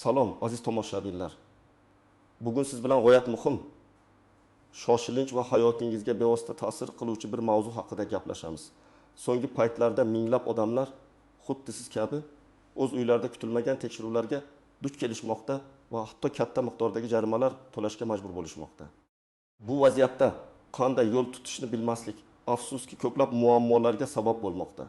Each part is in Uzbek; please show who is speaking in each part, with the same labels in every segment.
Speaker 1: Salom aziz tomoshabinlar. Bugun siz bilan g'oyat muhim, shoshilinch va hayotingizga bevosita ta'sir qiluvchi bir mavzu haqida gaplashamiz. So'nggi paytlarda minglab odamlar xuddi siz kabi o'z uylarida kutilmagan tekshiruvlarga duch kelishmoqda va hatto katta miqdordagi jarimalar to'lashga majbur bo'lishmoqda. Bu vaziyatda qanday yo'l tutishni bilmaslik, afsuski ko'plab muammolarga sabab bo'lmoqda.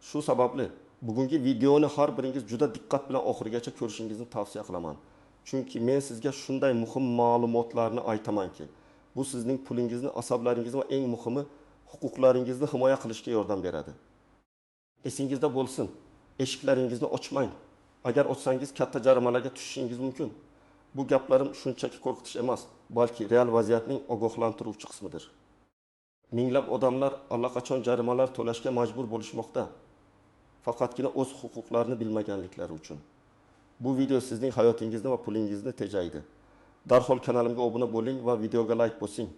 Speaker 1: Shu sababli bugungi videoni har biringiz juda diqqat bilan oxirigacha ko'rishingizni tavsiya qilaman. Chunki men sizga shunday muhim ma'lumotlarni aytamanki, bu sizning pulingizni, asablaringizni va eng muhimi huquqlaringizni himoya qilishga yordam beradi. Esingizda bo'lsin, eshiklaringizni ochmang. Agar ochsangiz katta jarimalarga tushishingiz mumkin. Bu gaplarim shunchaki qo'rqitish emas, balki real vaziyatning ogohlantiruvchi qismidir. Minglab odamlar allaqachon jarimalar to'lashga majbur bo'lishmoqda. Faqatgina o'z huquqlarini bilmaganliklari uchun. Bu video sizning hayotingizni va pulingizni tejaydi. Darhol kanalimga obuna bo'ling va videoga like bosing.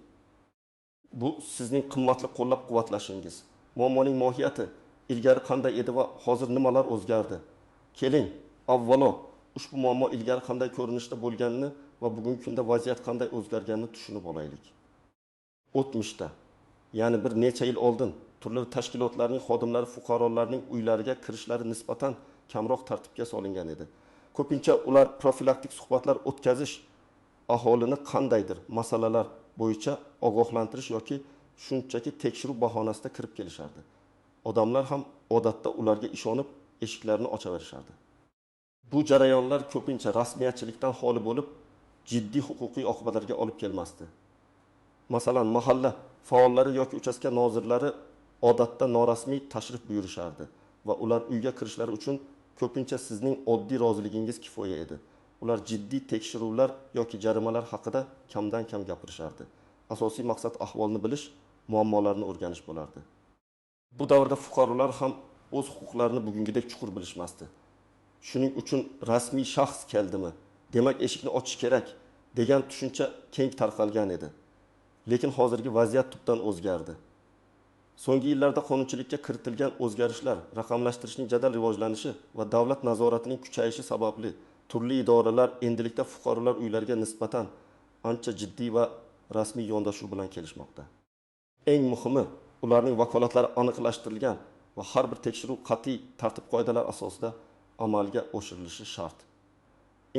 Speaker 1: Bu sizning qimmatli qo'llab-quvvatlashingiz. Muammoning mohiyati ilgari qanday edi va hozir nimalar o'zgardi? Keling, avvalo ushbu muammo ilgari qanday ko'rinishda bo'lganini va bugungi kunda vaziyat qanday o'zgarganini tushunib olaylik. O'tmishda, ya'ni bir necha yil oldin turli tashkilotlarning xodimlari fuqarolarning uylariga kirishlari nisbatan kamroq tartibga solingan edi. Ko'pincha ular profilaktik suhbatlar o'tkazish, aholini qandaydir masalalar bo'yicha ogohlantirish yoki shunchaki tekshiruv bahonasida kirib kelishardi. Odamlar ham odatda ularga ishonib eshiklarini ochaverishardi. Bu jarayonlar ko'pincha rasmiyatchilikdan xoli bo'lib, jiddiy huquqiy oqibatlarga olib kelmasdi. Masalan, mahalla faollari yoki uchastka nozirlari odatda norasmiy tashrif buyurishardi va ular uyga kirishlari uchun ko'pincha sizning oddiy roziligingiz kifoya edi. Ular jiddiy tekshiruvlar yoki jarimalar haqida kamdan kam gapirishardi. Asosiy maqsad ahvolni bilish, muammolarni o'rganish bo'lardi. Bu davrda fuqarolar ham o'z huquqlarini bugungidek chuqur bilishmasdi. Shuning uchun rasmiy shaxs keldimi, demak eshikni ochish kerak degan tushuncha keng tarqalgan edi. Lekin hozirgi vaziyat tubdan o'zgardi. So'nggi yillarda qonunchilikka kiritilgan o'zgarishlar, raqamlashtirishning jadal rivojlanishi va davlat nazoratining kuchayishi sababli turli idoralar endilikda fuqarolar uylariga nisbatan ancha jiddiy va rasmiy yondashuv bilan kelishmoqda. Eng muhimi, ularning vakolatlari aniqlashtirilgan va har bir tekshiruv qat'iy tartib-qoidalar asosida amalga oshirilishi shart.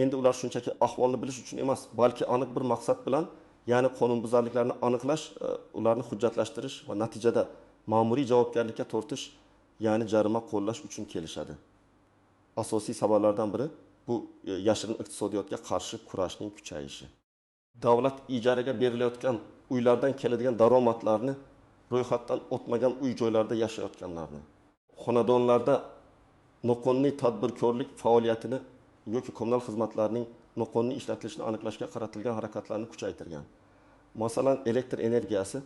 Speaker 1: Endi ular shunchaki ahvolni bilish uchun emas, balki aniq bir maqsad bilan, ya'ni qonunbuzarliklarni aniqlash, ularni hujjatlashtirish va natijada ma'muriy javobgarlikka tortish, ya'ni jarima qo'llash uchun kelishadi. Asosiy sabablardan biri bu yashirin iqtisodiyotga qarshi kurashning kuchayishi. Davlat ijaraga berilayotgan uylardan keladigan daromadlarni ro'yxatdan o'tmagan uy-joylarda yashayotganlarni, xonadonlarda noqonuniy tadbirkorlik faoliyatini yoki kommunal xizmatlarning noqonuniy ishlatilishini aniqlashga qaratilgan harakatlarni kuchaytirgan. Masalan, elektr energiyasi,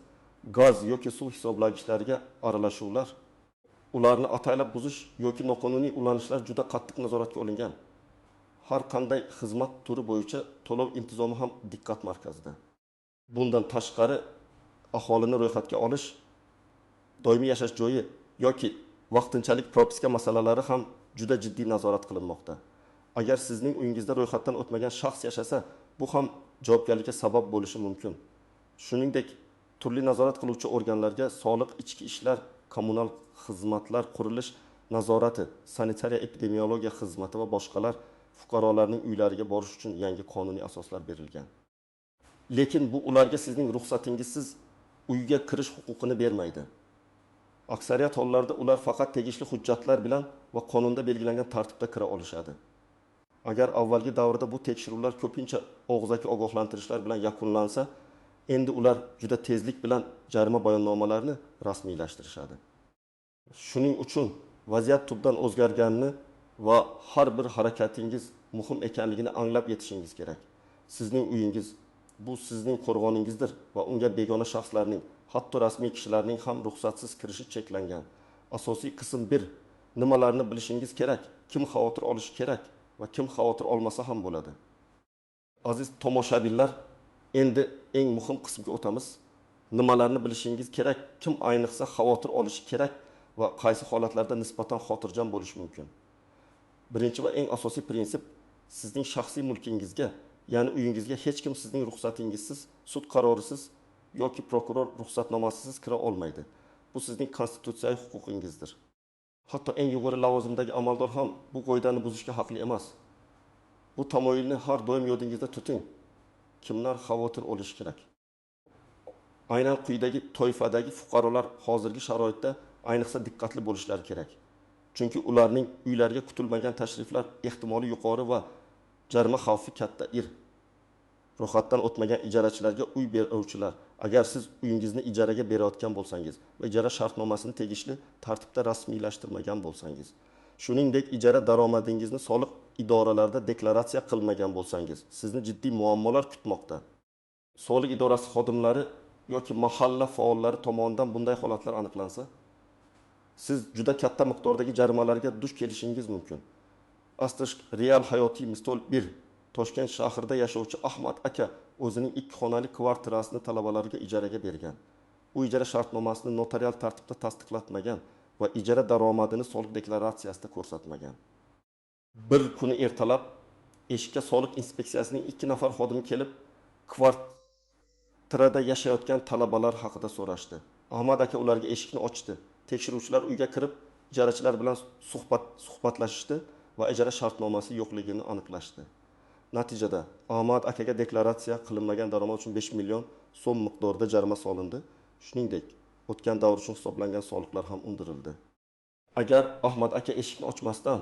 Speaker 1: gaz yoki suv hisoblagichlariga aralashuvlar, ularni ataylab buzish yoki noqonuniy ulanishlar juda qattiq nazoratga olingan. Har qanday xizmat turi bo'yicha to'lov intizomi ham diqqat markazida. Bundan tashqari, aholini ro'yxatga olish, doimiy yashash joyi yoki vaqtinchalik propiska masalalari ham juda jiddiy nazorat qilinmoqda. Agar sizning uyingizda ro'yxatdan o'tmagan shaxs yashasa, bu ham javobgarlikka sabab bo'lishi mumkin. Shuningdek, turli nazorat qiluvchi organlarga soliq, ichki ishlar, kommunal xizmatlar, qurilish nazorati, sanitariya epidemiologiya xizmati va boshqalar fuqarolarning uylariga borish uchun yangi qonuniy asoslar berilgan. Lekin bu ularga sizning ruxsatingizsiz uyga kirish huquqini bermaydi. Aksariyat hollarda ular faqat tegishli hujjatlar bilan va qonunda belgilangan tartibda kira olishadi. Agar avvalgi davrda bu tekshiruvlar ko'pincha og'zaki ogohlantirishlar bilan yakunlansa, endi ular juda tezlik bilan jarima bayonnomalarini rasmiylashtirishadi. Shuning uchun vaziyat tubdan o'zgarganini va har bir harakatingiz muhim ekanligini anglab yetishingiz kerak. Sizning uyingiz bu sizning qo'rg'oningizdir va unga begona shaxslarning, hatto rasmiy kishilarning ham ruxsatsiz kirishi cheklangan. Asosiy qism 1. Nimalarni bilishingiz kerak, kim xavotir olishi kerak va kim xavotir olmasa ham bo'ladi. Aziz tomoshabinlar, endi eng muhim qismga o'tamiz. Nimalarni bilishingiz kerak, kim ayniqsa xavotir olishi kerak va qaysi holatlarda nisbatan xotirjam bo'lish mumkin. Birinchi va eng asosiy prinsip, sizning shaxsiy mulkingizga, ya'ni uyingizga hech kim sizning ruxsatingizsiz, sud qarorisiz yoki prokuror ruxsatnomasisiz kira olmaydi. Bu sizning konstitutsiyaviy huquqingizdir. Hatto eng yuqori lavozimdagi amaldor ham bu qoidani buzishga haqli emas. Bu tamoyilni har doim yodingizda tuting. Kimlar xavotir olishi kerak? Aynan quyidagi toifadagi fuqarolar hozirgi sharoitda ayniqsa diqqatli bo'lishlari kerak. Chunki ularning uylariga kutilmagan tashriflar ehtimoli yuqori va jarima xavfi katta. Ro'yxatdan o'tmagan ijarachilarga uy beruvchilar, agar siz uyingizni ijaraga berayotgan bo'lsangiz va ijara shartnomasini tegishli tartibda rasmiylashtirmagan bo'lsangiz, shuningdek ijara daromadingizni soliq idoralarida deklaratsiya qilmagan bo'lsangiz, sizni jiddiy muammolar kutmoqda. Soliq idorasi xodimlari yoki mahalla faollari tomonidan bunday holatlar aniqlansa, siz juda katta miqdordagi jarimalarga duch kelishingiz mumkin. Astish real hayotiy misol 1. Toshkent shahrida yashovchi Ahmad aka o'zining 2 xonali kvartirasini talabalarga ijaraga bergan. U ijara shartnomasini notarial tartibda tasdiqlatmagan va ijara daromadini soliq deklaratsiyasida ko'rsatmagan. Bir kuni ertalab eshikka soliq inspeksiyasining 2 nafar xodimi kelib, kvartirada yashayotgan talabalar haqida so'rashdi. Ahmad aka ularga eshikni ochdi. Tekshiruvchilar uyga kirib, ijarachilar bilan suhbatlashishdi va ijara shartnomasi yo'qligini aniqlashdi. Natijada Ahmad akaga deklaratsiya qilinmagan daromad uchun 5 million so'm miqdorida jarima solindi. Shuningdek, o'tgan davr uchun hisoblangan soliqlar ham undirildi. Agar Ahmad aka eshikni ochmasdan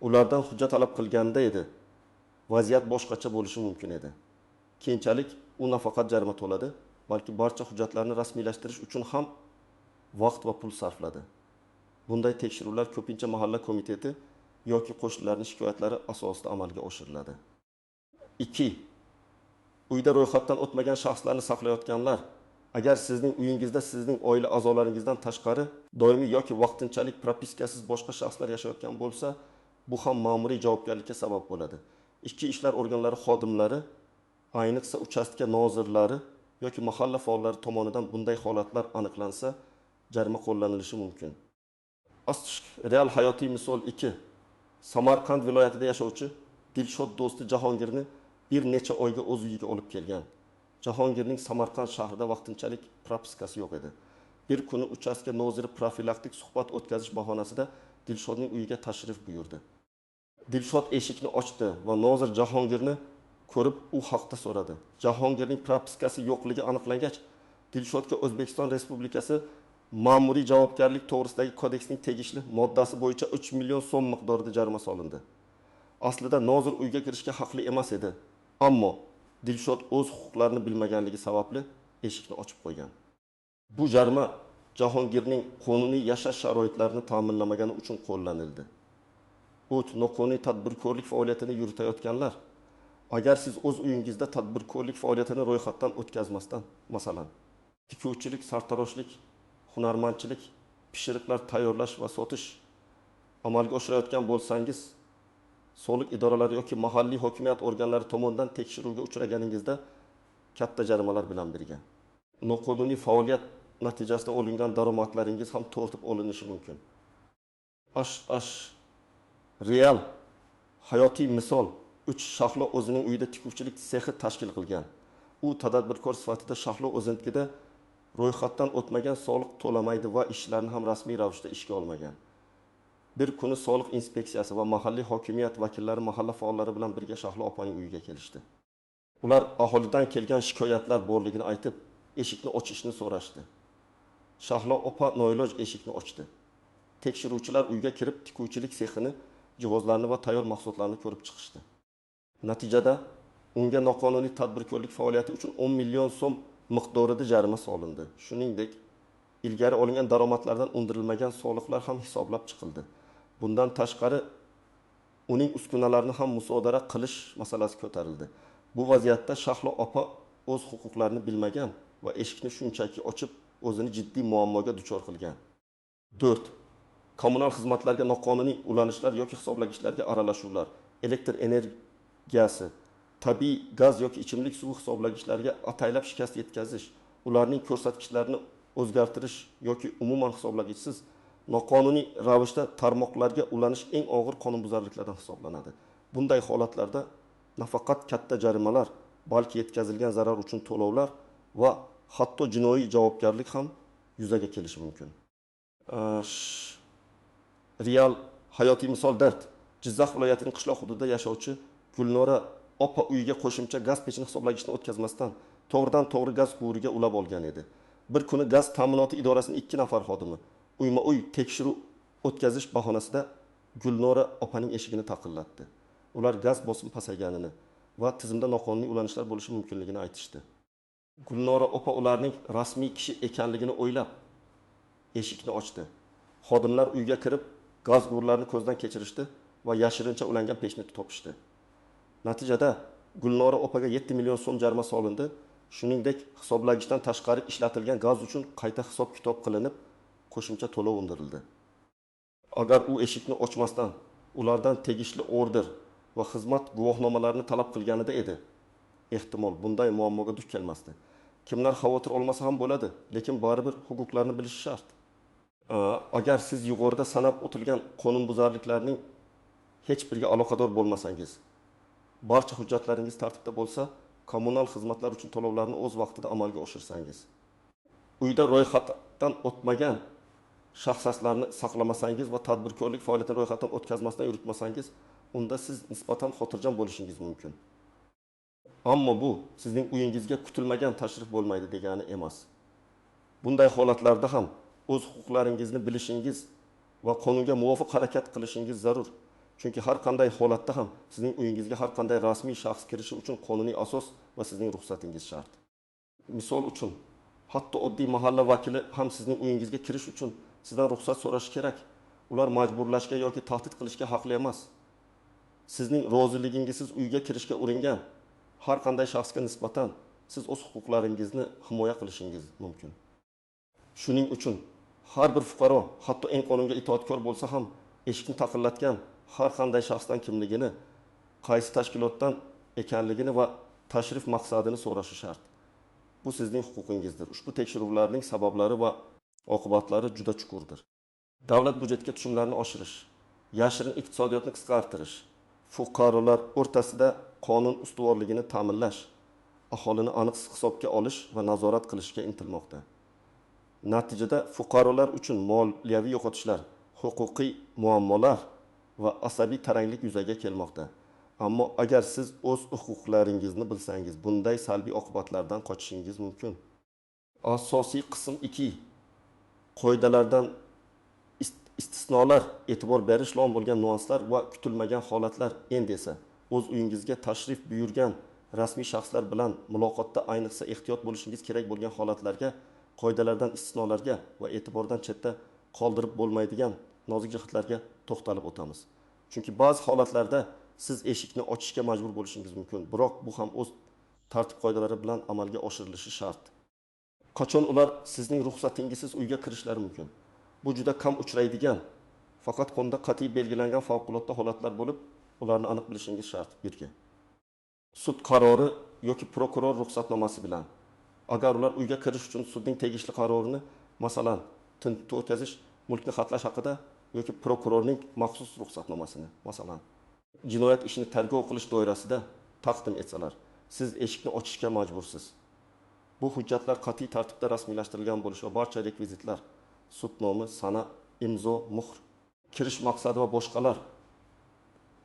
Speaker 1: ulardan hujjat talab qilganda edi, vaziyat boshqacha bo'lishi mumkin edi. Keyinchalik u nafaqat jarima to'ladi, balki barcha hujjatlarni rasmiylashtirish uchun ham vaqt va pul sarfladi. Bunday tekshiruvlar ko'pincha mahalla komiteti yoki qo'shnilarning shikoyatlari asosida amalga oshiriladi. 2. Uyda ro'yxatdan o'tmagan shaxslarni saqlayotganlar, agar sizning uyingizda sizning oila a'zolaringizdan tashqari doimiy yoki vaqtinchalik propiskasiz boshqa shaxslar yashayotgan bo'lsa, bu ham ma'muriy javobgarlikka sabab bo'ladi. Ichki ishlar organlari xodimlari, ayniqsa uchastka nozirlari yoki mahalla faollari tomonidan bunday holatlar aniqlansa, jarima qo'llanilishi mumkin. Real hayotiy misol 2. Samarqand viloyatida yashovchi Dilshod do'sti Jahongirni bir necha oyga o'z uyiga olib kelgan. Jahongirning Samarqand shahrida vaqtinchalik propiskasi yo'q edi. Bir kuni uchastka noziri profilaktik suhbat o'tkazish bahonasida Dilshodning uyiga tashrif buyurdi. Dilshod eshikni ochdi va nozir Jahongirni ko'rib u haqda so'radi. Jahongirning propiskasi yo'qligi aniqlangach, Dilshodga O'zbekiston Respublikasi ma'muriy javobgarlik to'g'risidagi kodeksning tegishli moddasi bo'yicha 3 million so'm miqdorida jarima solindi. Aslida nozir uyga kirishga haqli emas edi, ammo Dilshod o'z huquqlarini bilmaganligi sababli eshikni ochib qo'ygan. Bu jarima Jahongirning qonuniy yashash sharoitlarini ta'minlamagani uchun qo'llanildi. Noqonuniy tadbirkorlik faoliyatini yuritayotganlar, agar siz o'z uyingizda tadbirkorlik faoliyatini ro'yxatdan o'tkazmasdan, masalan, tikuvchilik, sartaroshlik, hunarmandchilik, pishiriqlar tayyorlash va sotish amalga oshirayotgan bo'lsangiz, soliq idoralari yoki mahalliy hokimiyat organlari tomonidan tekshiruvga uchraganingizda katta jarimalar bilan birga noqonuniy faoliyat natijasida olingan daromadlaringiz ham tortib olinishi mumkin. Real hayotiy misol 3. Shahlo o'zining uyida tikuvchilik sexi tashkil qilgan. U tadbirkor sifatida Shahlo o'zinikida ro'yxatdan o'tmagan soliq to'lamaydi va ishlarni ham rasmiy ravishda ishga olmagan. Bir kuni soliq inspeksiyasi va mahalliy hokimiyat vakillari mahalla faollari bilan birga Shahlo opaning uyiga kelishdi. Ular aholidan kelgan shikoyatlar borligini aytib, eshikni ochishni so'rashdi. Shahlo opa noiloj eshikni ochdi. Tekshiruvchilar uyga kirib tikuvchilik sexini, jihozlarni va tayyor mahsulotlarni ko'rib chiqishdi. Natijada unga noqonuniy tadbirkorlik faoliyati uchun 10 million so'm miqdorida jarima solindi. Shuningdek, ilgari olingan daromadlardan undirilmagan soliqlar ham hisoblab chiqildi. Bundan tashqari, uning uskunalarini ham musodara qilish masalasi ko'tarildi. Bu vaziyatda Shahlo opa o'z huquqlarini bilmagan va eshikni shunchaki ochib, o'zini jiddiy muammoga duchor qilgan. 4. Kommunal xizmatlarga noqonuniy ulanishlar yoki hisoblagichlarga aralashuvlar, elektr energiyasi, tabiiy gaz yoki ichimlik suvi hisoblagichlariga ataylab shikast yetkazish, ularning ko'rsatkichlarini o'zgartirish yoki umuman hisoblagichsiz noqonuniy ravishda tarmoqlarga ulanish eng og'ir qonunbuzarliklardan hisoblanadi. Bunday holatlarda nafaqat katta jarimalar, balki yetkazilgan zarar uchun to'lovlar va hatto jinoiy javobgarlik ham yuzaga kelishi mumkin. Real hayotiy misol dard. Jizzax viloyatining qishloq hududida yashovchi Gulnora opa uyiga qo'shimcha gaz pechini hisoblagichni o'tkazmasdan to'g'ridan-to'g'ri gaz quvuriga ulab olgan edi. Bir kuni gaz ta'minoti idorasining 2 nafar xodimi uyma-uy tekshiruv o'tkazish bahonasida Gulnora opaning eshigini taqillatdi. Ular gaz bosimi pasayganini va tizimda noqonuniy ulanishlar bo'lishi mumkinligini aytishdi. Gulnora opa ularning rasmiy kishi ekanligini o'ylab eshikni ochdi. Xodimlar uyga kirib, gaz quvurlarini ko'zdan kechirishdi va yashirincha ulangan pechni topishdi. Natijada Gulnora opaga 7 million so'm jarima solindi. Shuningdek, hisoblagichdan tashqari ishlatilgan gaz uchun qayta hisob-kitob qilinib, qo'shimcha to'lov undirildi. Agar u eshikni ochmasdan ulardan tegishli order va xizmat guvohnomalarini talab qilganida edi, ehtimol bunday muammoga duch kelmasdi. Kimlar xavotir olmasa ham bo'ladi, lekin baribir huquqlarni bilish shart. Agar siz yuqorida sanab o'tilgan qonunbuzarliklarning hech biriga aloqador bo'lmasangiz, barcha hujjatlaringiz tartibda bo'lsa, kommunal xizmatlar uchun to'lovlarni o'z vaqtida amalga oshirsangiz, uyda ro'yxatdan o'tmagan shaxslarni saqlamasangiz va tadbirkorlik faoliyatini ro'yxatdan o'tkazmasdan yuritmasangiz, unda siz nisbatan xotirjam bo'lishingiz mumkin. Ammo bu sizning uyingizga kutilmagan tashrif bo'lmaydi degani emas. Bunday holatlarda ham o'z huquqlaringizni bilishingiz va qonunga muvofiq harakat qilishingiz zarur. Chunki har qanday holatda ham sizning uyingizga har qanday rasmiy shaxs kirishi uchun qonuniy asos va sizning ruxsatingiz shart. Misol uchun, hatto oddiy mahalla vakili ham sizning uyingizga kirish uchun sizdan ruxsat so'rashi kerak. Ular majburlashga yoki tahdid qilishga haqli emas. Sizning roziligingizsiz uyga kirishga uringan har qanday shaxsga nisbatan siz o'z huquqlaringizni himoya qilishingiz mumkin. Shuning uchun har bir fuqaro, hatto eng qonunga itoatkor bo'lsa ham, eshikni taqillatgan har qanday shaxsdan kimligini, qaysi tashkilotdan ekanligini va tashrif maqsadini so'rashi shart. Bu sizning huquqingizdir. Ushbu tekshiruvlarning sabablari va oqibatlari juda chuqurdir. Davlat budjetiga tushumlarni oshirish, yashirin iqtisodiyotni qisqartirish, fuqarolar o'rtasida qonun ustuvorligini ta'minlash, aholini aniq hisobga olish va nazorat qilishga intilmoqda. Natijada fuqarolar uchun moliyaviy yo'qotishlar, huquqiy muammolar va asabiy taranglik yuzaga kelmoqda. Ammo agar siz o'z huquqlaringizni bilsangiz, bunday salbiy oqibatlardan qochishingiz mumkin. Asosiy qism 2. Qoidalardan istisnolar, e'tibor berish lozim bo'lgan nuanslar va kutilmagan holatlar. Endi esa o'z uyingizga tashrif buyurgan rasmiy shaxslar bilan muloqotda ayniqsa ehtiyot bo'lishingiz kerak bo'lgan holatlarga, qoidalardan istisnolarga va e'tibordan chetda qoldirib bo'lmaydigan nozik jihatlarga to'xtalib o'tamiz. Chunki ba'zi holatlarda siz eshikni ochishga majbur bo'lishingiz mumkin, biroq bu ham o'z tartib qoidalari bilan amalga oshirilishi shart. Qachon ular sizning ruxsatingizsiz uyga kirishlari mumkin? Bu juda kam uchraydigan, faqat qonunda qat'iy belgilangan favqulodda holatlar bo'lib, ularni aniq bilishingiz shart. 1. Sud qarori yoki prokuror ruxsatnomasi bilan. Agar ular uyga kirish uchun sudning tegishli qarorini, masalan, tintuv o'tkazish, mulkni xatlash haqida yoki prokurorning maxsus ruxsatnomasini, masalan, jinoyat ishini tergov qilish doirasida taqdim etsalar, siz eshikni ochishga majbursiz. Bu hujjatlar qat'iy tartibda rasmiylashtirilgan bo'lishi va barcha rekvizitlar, sud nomi, sana, imzo, muhr, kirish maqsadi va boshqalar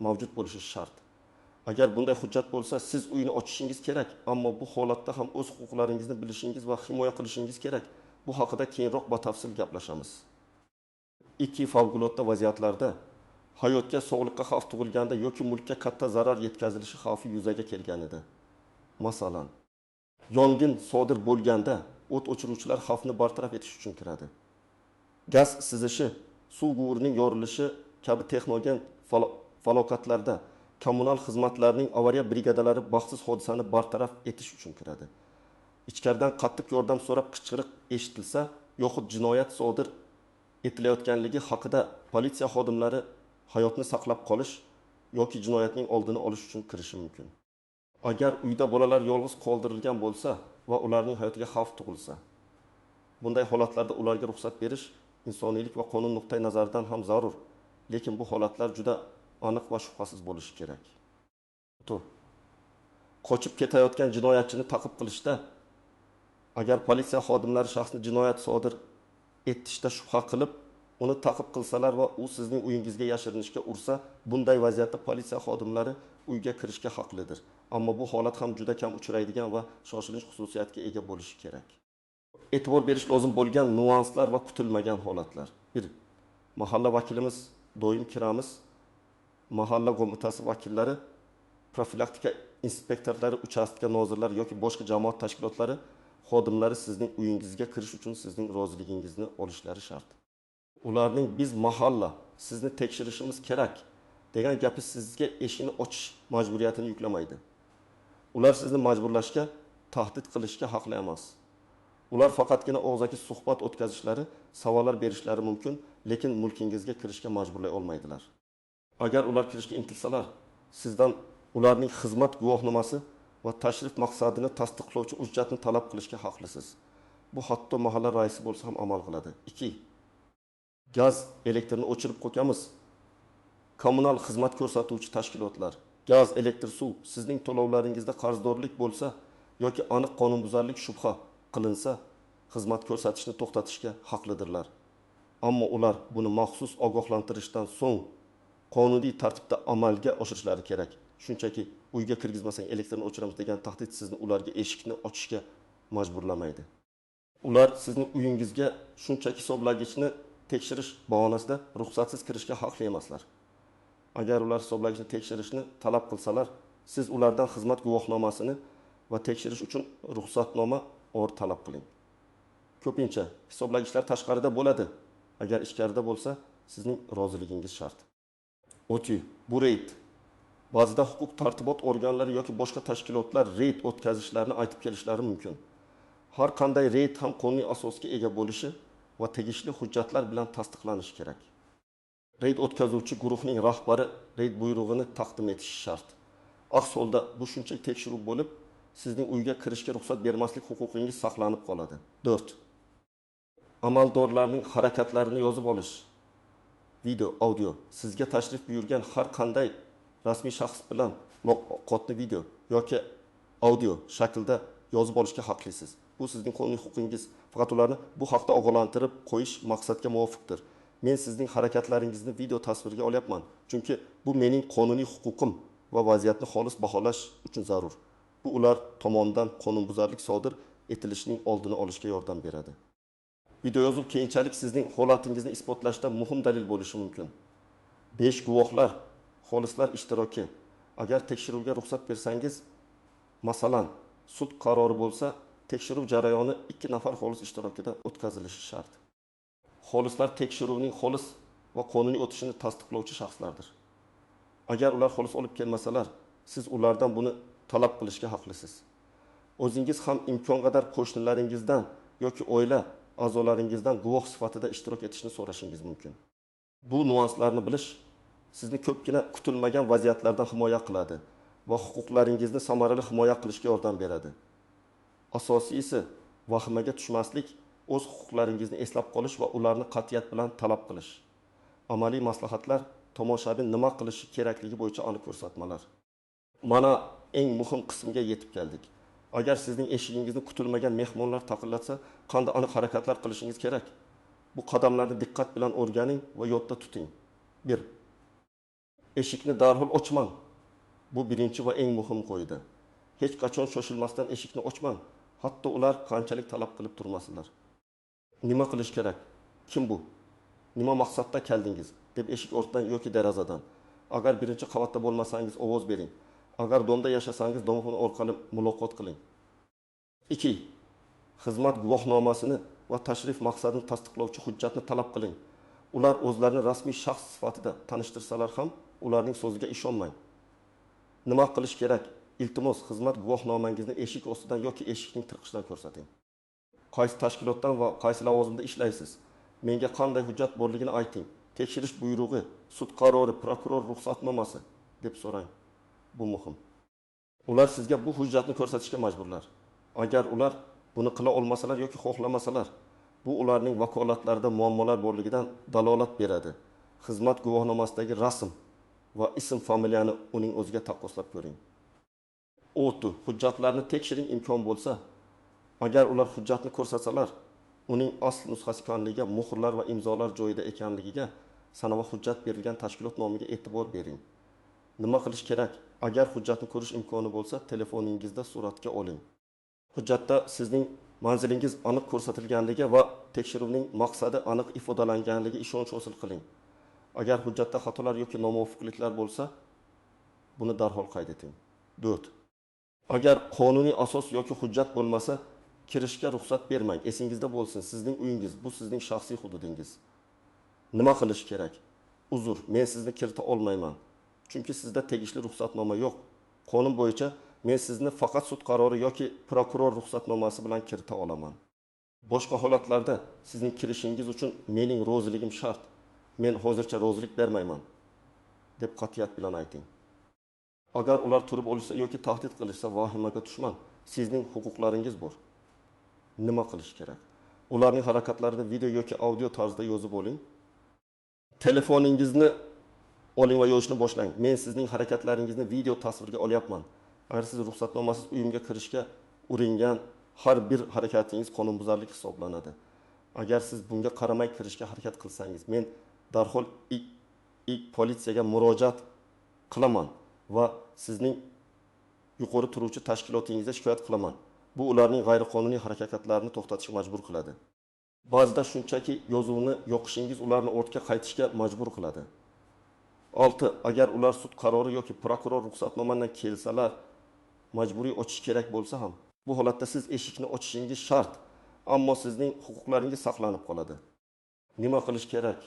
Speaker 1: mavjud bo'lishi shart. Agar bunday hujjat bo'lsa, siz uyni ochishingiz kerak, ammo bu holatda ham o'z huquqlaringizni bilishingiz va himoya qilishingiz kerak. Bu haqida keyinroq batafsil gaplashamiz. 2. Favqulodda vaziyatlarda hayotga, sog'liqqa xavf tug'ilganda yoki mulkka katta zarar yetkazilishi xavfi yuzaga kelganida. Masalan, yong'in sodir bo'lganda o't o'chiruvchilar xavfni bartaraf etish uchun kiradi. Gaz sizishi, suv quvurining yorilishi kabi texnogen falokatlarda kommunal xizmatlarning avariya brigadalari baxtsiz hodisani bartaraf etish uchun kiradi. Ichkaridan qattiq yordam so'rab qichqiriq eshitilsa, yoxud jinoyat sodir etilayotganligi haqida politsiya xodimlari hayotni saqlab qolish yoki jinoyatning oldini olish uchun kirishi mumkin. Agar uyda bolalar yolg'iz qoldirilgan bo'lsa va ularning hayotiga xavf tug'ilsa, bunday holatlarda ularga ruxsat berish insoniylik va qonun nuqtai nazaridan ham zarur, lekin bu holatlar juda aniq va shubhasiz bo'lishi kerak. Qochib ketayotgan jinoyatchini ta'qib qilishda agar politsiya xodimlari shaxsni jinoyat sodir etishda shubha qilib, uni ta'qib qilsalar va u sizning uyingizga yashirinishga ursa, bunday vaziyatda politsiya xodimlari uyga kirishga haqlidir. Ammo bu holat ham juda kam uchraydigan va shoshilinch xususiyatga ega bo'lishi kerak. E'tibor berish lozim bo'lgan nuanslar va kutilmagan holatlar. 1. Mahalla vakilimiz doim kiramiz. Mahalla qo'mitasi vakillari, profilaktika inspektorlari, uchastka nozirlari yoki boshqa jamoat tashkilotlari xodimlari sizning uyingizga kirish uchun sizning roziligingizni olishlari shart. Ularning biz mahalla sizni tekshirishimiz kerak degan gapi sizga eshikni ochish majburiyatini yuklamaydi. Ular sizni majburlashga, tahdid qilishga haqli emas. Ular faqatgina og'zaki suhbat o'tkazishlari, savollar berishlari mumkin, lekin mulkingizga kirishga majburlay olmaydilar. Agar ular kirishga intilsalar, sizdan ularning xizmat guvohnomasi va tashrif maqsadini tasdiqlovchi hujjatni talab qilishga haqlisiz. Bu hatto mahalla raisi bo'lsa ham amal qiladi. 2. Gaz, elektrni o'chirib qo'yamiz. Kommunal xizmat ko'rsatuvchi tashkilotlar, gaz, elektr, suv sizning to'lovlaringizda qarzdorlik bo'lsa yoki aniq qonunbuzarlik shubha qilinsa, xizmat ko'rsatishni to'xtatishga haqlidirlar. Ammo ular buni maxsus ogohlantirishdan so'ng qonuniy tartibda amalga oshirishlari kerak. Shunchaki uyga kirgizmasang elektrni o'chiramiz degan tahdid sizni ularga eshikni ochishga majburlamaydi. Ular sizning uyingizga shunchaki hisoblagichni tekshirish bahonasida ruxsatsiz kirishga haqli emaslar. Agar ular hisoblagichni tekshirishni talab qilsalar, siz ulardan xizmat guvohnomasini va tekshirish uchun ruxsatnoma talab qiling. Ko'pincha hisoblagichlar tashqarida bo'ladi. Agar ichkarida bo'lsa, sizning roziligingiz shart. Bu reyd. Ba'zida huquq tartibot organlari yoki boshqa tashkilotlar reyd o'tkazishlarini aytib kelishlari mumkin. Har qanday reyd ham qonuniy asosga ega bo'lishi va tegishli hujjatlar bilan tasdiqlanishi kerak. Reyd o'tkazuvchi guruhning rahbari reyd buyrug'ini taqdim etishi shart. Aks holda bu shunchaki tekshiruv bo'lib, sizning uyga kirishga ruxsat bermaslik huquqingiz saqlanib qoladi. 4. Amaldorlarning harakatlarini yozib olish. Video, audio. Sizga tashrif buyurgan har qanday rasmiy shaxs bilan muloqotni video yoki audio shaklda yozib olishga haqlisiz. Bu sizning qonuniy huquqingiz. Faqat ularni bu haqda ogohlantirib qo'yish maqsadga muvofiqdir. Men sizning harakatlaringizni video tasvirga olyapman, chunki bu mening qonuniy huquqim va vaziyatni xolis baholash uchun zarur. Bu ular tomonidan qonunbuzarlik sodir etilishining oldini olishga yordam beradi. Video yozuv keyinchalik sizning holatingizni isbotlashda muhim dalil bo'lishi mumkin. 5 guvohlar, xolislar ishtiroki. Agar tekshiruvga ruxsat bersangiz, masalan, sud qarori bo'lsa, tekshiruv jarayoni 2 nafar xolis ishtirokida o'tkazilishi shart. Xolislar tekshiruvning xolis va qonuniy o'tishini tasdiqlovchi shaxslardir. Agar ular xolis olib kelmasalar, siz ulardan buni talab qilishga haqlisiz. O'zingiz ham imkon qadar qo'shnilaringizdan yoki oila a'zolaringizdan guvoh sifatida ishtirok etishni so'rashingiz mumkin. Bu nuanslarni bilish sizni ko'pgina kutilmagan vaziyatlardan himoya qiladi va huquqlaringizni samarali himoya qilishga yordam beradi. Asosiysi vahimaga tushmaslik, o'z huquqlaringizni eslab qolish va ularni qat'iyat bilan talab qilish. Amaliy maslahatlar tomoshabin nima qilishi kerakligi bo'yicha aniq ko'rsatmalar. Mana eng muhim qismga yetib keldik. Agar sizning eshigingizni kutilmagan mehmonlar taqillatsa, qanday aniq harakatlar qilishingiz kerak? Bu qadamlarni diqqat bilan o'rganing va yodda tuting. 1. Eshikni darhol ochmang. Bu birinchi va eng muhim qo'ydi. Hech qachon shoshilmasdan eshikni ochmang. Hatto ular qanchalik talab qilib turmasinlar. Nima qilish kerak? Kim bu? Nima maqsadda keldingiz? Deb eshik ortidan yoki derazadan. Agar birinchi qavatda bo'lmasangiz ovoz bering. Agar domda yashasangiz domofon orqali muloqot qiling. 2. Xizmat guvohnomasini va tashrif maqsadini tasdiqlovchi hujjatni talab qiling. Ular o'zlarini rasmiy shaxs sifatida tanishtirsalar ham, ularning so'ziga ishonmang. Nima qilish kerak? Iltimos, xizmat guvohnomangizni eshik ostidan yoki eshikning tirqishidan ko'rsating. Qaysi tashkilotdan va qaysi lavozimda ishlaysiz? Menga qanday hujjat borligini ayting. Tekshirish buyrug'i, sud qarori, prokuror ruxsatnomasi deb so'rang. Bu muhim. Ular sizga bu hujjatni ko'rsatishga majburlar. Agar ular buni qila olmasalar yoki xohlamasalar, bu ularning vakolatlarida muammolar borligidan dalolat beradi. Xizmat guvohnomasidagi rasm va ism familiyani uning o'ziga taqqoslab ko'ring. o'tu, hujjatlarni tekshiring imkon bo'lsa. Agar ular hujjatni ko'rsatsalar, uning asl nusxasi ekanligiga, muhrlar va imzolar joyida ekanligiga, sanava hujjat berilgan tashkilot nomiga e'tibor bering. Nima qilish kerak? Agar hujjatni ko'rish imkoni bo'lsa, telefoningizda suratga oling. Hujjatda sizning manzilingiz aniq ko'rsatilganligi va tekshiruvning maqsadi aniq ifodalanganligi ishonch hosil qiling. Agar hujjatda xatolar yoki nomuvofiqliklar bo'lsa, buni darhol qayd eting. 4. Agar qonuniy asos yoki hujjat bo'lmasa, kirishga ruxsat bermang. Esingizda bo'lsin, sizning uyingiz, bu sizning shaxsiy hududingiz. Nima qilish kerak? Uzr, men sizni kirita olmayman. Chunki sizda tegishli ruxsatnoma yo'q. Qonun bo'yicha men sizni faqat sud qarori yoki prokuror ruxsatnomasi bilan kirita olaman. Boshqa holatlarda sizning kirishingiz uchun mening roziligim shart. Men hozircha rozilik bermayman deb qat'iyat bilan ayting. Agar ular turib olsa yoki tahdid qilishsa, vahimaga tushmang. Sizning huquqlaringiz bor. Nima qilish kerak? Ularning harakatlarini video yoki audio tarzda yozib oling. Telefoningizni oling va yozishni boshlang. Men sizning harakatlaringizni video tasvirga olyapman. Agar siz ruxsatnomasiz uyimga kirishga uringan har bir harakatingiz qonunbuzarlik hisoblanadi. Agar siz bunga qaramay kirishga harakat qilsangiz, men darhol ilk politsiyaga murojaat qilaman va sizning yuqori turuvchi tashkilotingizga shikoyat qilaman. Bu ularning g'ayriqonuniy harakatlarini to'xtatishga majbur qiladi. Ba'zida shunchaki yozuvni yoqishingiz ularni ortga qaytishga majbur qiladi. 6. Agar ular sud qarori yoki prokuror ruxsatnomasidan kelsalar, majburiy ochish kerak bo'lsa ham, bu holatda siz eshikni ochishingiz shart, ammo sizning huquqlaringiz saqlanib qoladi. Nima qilish kerak?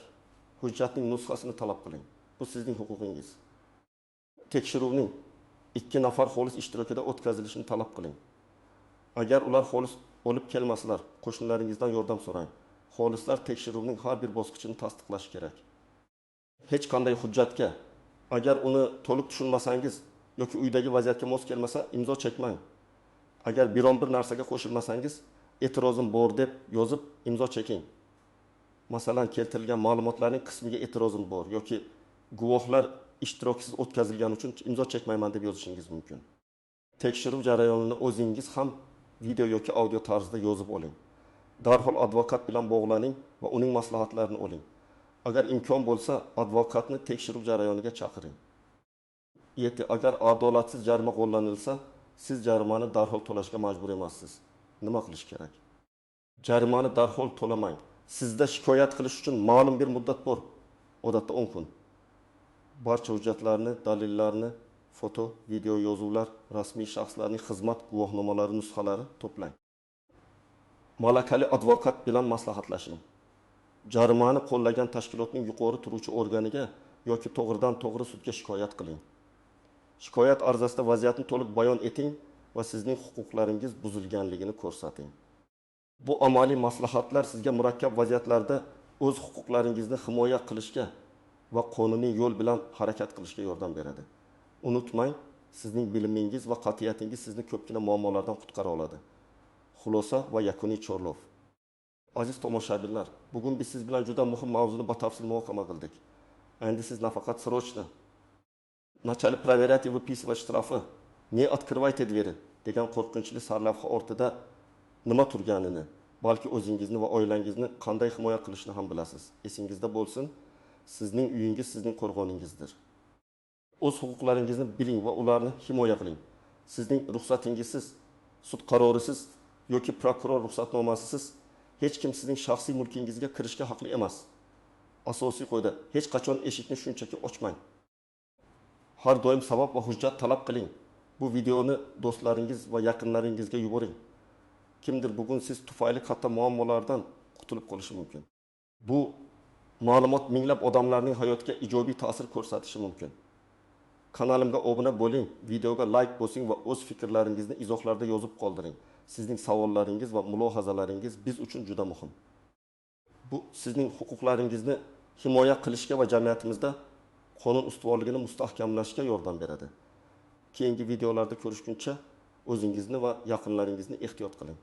Speaker 1: Hujjatning nusxasini talab qiling. Bu sizning huquqingiz. Tekshiruvning 2 nafar xolis ishtirokida o'tkazilishini talab qiling. Agar ular xolis olib kelmasalar, qo'shnilaringizdan yordam so'rang. Xolislar tekshiruvning har bir bosqichini tasdiqlashi kerak. Hech qanday hujjatga agar uni to'liq tushunmasangiz yoki uydagi vaziyatga mos kelmasa, imzo chekmang. Agar biron bir narsaga qo'shilmasangiz, e'tirozim bor deb yozib imzo cheking. Masalan, keltirilgan ma'lumotlarning qismiga e'tirozim bor yoki guvohlar ishtirokisiz o'tkazilgani uchun imzo chekmayman deb yozishingiz mumkin. Tekshiruv jarayonini o'zingiz ham video yoki audio tarzda yozib oling. Darhol advokat bilan bog'laning va uning maslahatlarini oling. Agar imkon bo'lsa, advokatni tekshiruv jarayoniga chaqiring. 7. Agar adolatsiz jarima qo'llanilsa, siz jarimani darhol to'lashga majbur emassiz. Nima qilish kerak? Jarimani darhol to'lamang. Sizda shikoyat qilish uchun ma'lum bir muddat bor. Odatda 10 kun. Barcha hujjatlarni, dalillarni, foto, video yozuvlar, rasmiy shaxslarning xizmat guvohnomalari nusxalari to'plang. Malakali advokat bilan maslahatlashing. Jarimani qo'llagan tashkilotning yuqori turuvchi organiga yoki to'g'ridan-to'g'ri sudga shikoyat qiling. Shikoyat arizasida vaziyatni to'liq bayon eting va sizning huquqlaringiz buzilganligini ko'rsating. Bu amaliy maslahatlar sizga murakkab vaziyatlarda o'z huquqlaringizni himoya qilishga va qonuniy yo'l bilan harakat qilishga yordam beradi. Unutmang, sizning bilimingiz va qat'iyatingiz sizni ko'pgina muammolardan qutqara oladi. Xulosa va yakuniy chorlov. Aziz tomoshabinlar, bugun biz siz bilan juda muhim mavzuni batafsil muhokama qildik. Endi siz nafaqat срочно начали проверять выписывать штрафы, не открывайте двери degan qo'rqinchli sarlavha ortida nima turganini, balki o'zingizni va oilangizni qanday himoya qilishni ham bilasiz. Esingizda bo'lsin, sizning uyingiz sizning qo'rg'oningizdir. O'z huquqlaringizni biling va ularni himoya qiling. Sizning ruxsatingizsiz, sud qarorisiz yoki prokuror ruxsatnomasisiz hech kim sizning shaxsiy mulkingizga kirishga haqli emas. Asosiy qoida, hech qachon eshikni shunchaki ochmang. Har doim sabab va hujjat talab qiling. Bu videoni do'stlaringiz va yaqinlaringizga yuboring. Kimdir bugun siz tufayli katta muammolardan qutulib qolishi mumkin. Bu ma'lumot minglab odamlarning hayotiga ijobiy ta'sir ko'rsatishi mumkin. Kanalimga obuna bo'ling, videoga like bosing va o'z fikrlaringizni izohlarda yozib qoldiring. Sizning savollaringiz va mulohazalaringiz biz uchun juda muhim. Bu sizning huquqlaringizni himoya qilishga va jamiyatimizda qonun ustuvorligini mustahkamlashga yordam beradi. Keyingi videolarda ko'rishguncha o'zingizni va yaqinlaringizni ehtiyot qiling.